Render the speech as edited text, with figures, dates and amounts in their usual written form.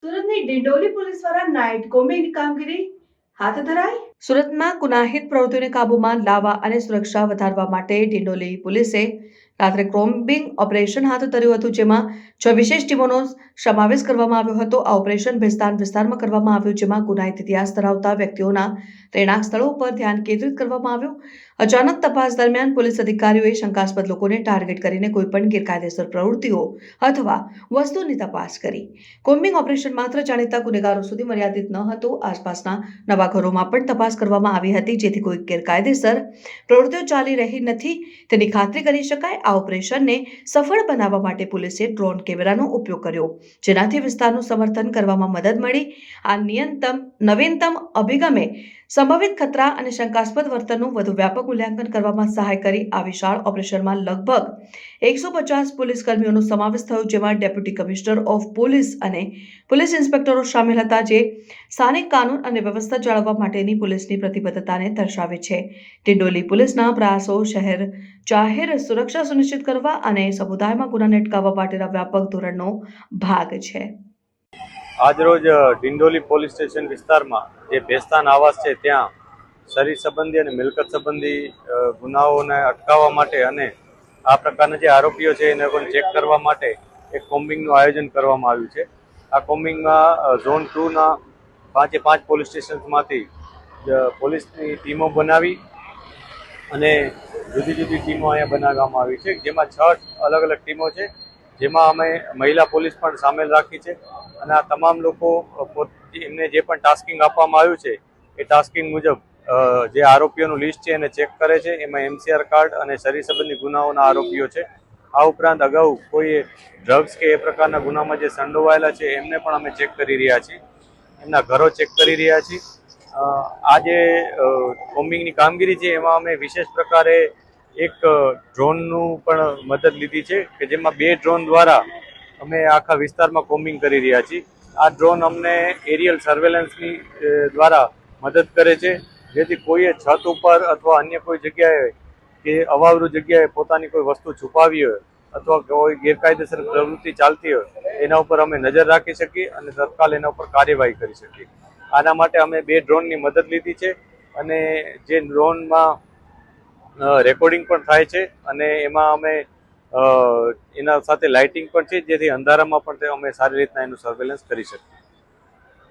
સુરતની ડિંડોલી પોલીસ દ્વારા નાઇટ કોમ્બિંગની કામગીરી હાથ ધરાઈ. સુરતમાં ગુનાહિત પ્રવૃત્તિઓને કાબૂમાં લાવવા અને સુરક્ષા વધારવા માટે ડિંડોલી પોલીસે રાત્રે કોમ્બિંગ ઓપરેશન હાથ ધર્યું હતું, જેમાં 6 વિશેષ ટીમોનો સમાવેશ કરવામાં આવ્યો હતો. આ ઓપરેશન ભેસ્તાન વિસ્તારમાં કરવામાં આવ્યું, જેમાં ગુનાહિત ઇતિહાસ ધરાવતા વ્યક્તિઓના રહેણાંક સ્થળો પર ધ્યાન કેન્દ્રિત કરવામાં આવ્યું. અચાનક તપાસ દરમિયાન પોલીસ અધિકારીઓએ શંકાસ્પદ લોકોને ટાર્ગેટ કરીને કોઈપણ ગેરકાયદેસર પ્રવૃત્તિઓ અથવા વસ્તુની તપાસ કરી. કોમ્બિંગ ઓપરેશન માત્ર જાણીતા ગુનેગારો સુધી મર્યાદિત ન હતું. આસપાસના નવા ઘરોમાં પણ તપાસ કરવામાં આવી હતી, જેથી કોઈ ગેરકાયદેસર પ્રવૃત્તિઓ ચાલી રહી નથી તેની ખાતરી કરી શકાય. આ ઓપરેશનને સફળ બનાવવા માટે પોલીસે ડ્રોન કેમેરાનો ઉપયોગ કર્યો, જેનાથી વિસ્તારનું સમર્થન કરવામાં મદદ મળી. આ નવીનતમ અભિગમે સંભવિત ખતરા અને શંકાસ્પદ વર્તનનું વધુ વ્યાપક મૂલ્યાંકન કરવામાં સહાય કરી. આ વિશાળ ઓપરેશનમાં લગભગ 150 પોલીસ કર્મીઓનો સમાવેશ થયો, જેમાં ડેપ્યુટી કમિશનર ઓફ પોલીસ અને પોલીસ ઇન્સ્પેક્ટરો સામેલ હતા, જે સ્થાનિક કાનૂન અને વ્યવસ્થા જાળવવા માટેની પોલીસની પ્રતિબદ્ધતાને દર્શાવે છે. ડિંડોલી પોલીસના પ્રયાસો શહેર જાહેર સુરક્ષા સુનિશ્ચિત કરવા અને સમુદાયમાં ગુનાને અટકાવવા માટેના વ્યાપક ધોરણનો ભાગ છે. આજરોજ ડિંડોલી પોલીસ સ્ટેશન વિસ્તારમાં જે ભેસ્તાન આવાસ છે ત્યાં શરીર સંબંધી અને મિલકત સંબંધી ગુનાઓને અટકાવવા માટે અને આ પ્રકારના જે આરોપીઓ છે એને પણ ચેક કરવા માટે એક કોમ્બિંગનું આયોજન કરવામાં આવ્યું છે. આ કોમ્બિંગમાં ઝોન 2ના 5 પોલીસ સ્ટેશન્સમાંથી પોલીસની ટીમો બનાવી અને જુદી જુદી ટીમો અહીંયા બનાવવામાં આવી છે, જેમાં 6 અલગ અલગ ટીમો છે, જેમાં અમે મહિલા પોલીસ પણ સામેલ રાખી છે. અને આ તમામ લોકો એમને જે પણ ટાસ્કિંગ આપવામાં આવ્યું છે એ ટાસ્કિંગ મુજબ જે આરોપીઓનું લિસ્ટ છે એને ચેક કરે છે. એમાં MCR કાર્ડ અને શરીર સંબંધી ગુનાઓના આરોપીઓ છે. આ ઉપરાંત અગાઉ કોઈ ડ્રગ્સ કે એ પ્રકારના ગુનામાં જે સંડોવાયેલા છે એમને પણ અમે ચેક કરી રહ્યા છીએ, એમના ઘરો ચેક કરી રહ્યા છીએ. આ જે કોમ્બિંગની કામગીરી છે એમાં અમે વિશેષ પ્રકારે એક ડ્રોનનું પણ મદદ લીધી છે, કે જેમાં 2 ડ્રોન દ્વારા અમે આખા વિસ્તારમાં કોમ્બિંગ કરી રહ્યા છીએ. આ ડ્રોન અમને એરિયલ સર્વેલન્સની દ્વારા મદદ કરે છે, જેથી કોઈએ છત ઉપર અથવા અન્ય કોઈ જગ્યાએ કે અવાવરૂ જગ્યાએ પોતાની કોઈ વસ્તુ છુપાવી હોય અથવા કોઈ ગેરકાયદેસર પ્રવૃત્તિ ચાલતી હોય એના ઉપર અમે નજર રાખી શકીએ અને તત્કાલ એના ઉપર કાર્યવાહી કરી શકીએ. આના માટે અમે 2 ડ્રોનની મદદ લીધી છે અને જે ડ્રોનમાં રેકોર્ડિંગ પણ થાય છે અને એમાં અમે એના સાથે લાઇટિંગ પણ છે, જેથી અંધારામાં પણ અમે સારી રીતના એનું સર્વેલન્સ કરી શકીએ.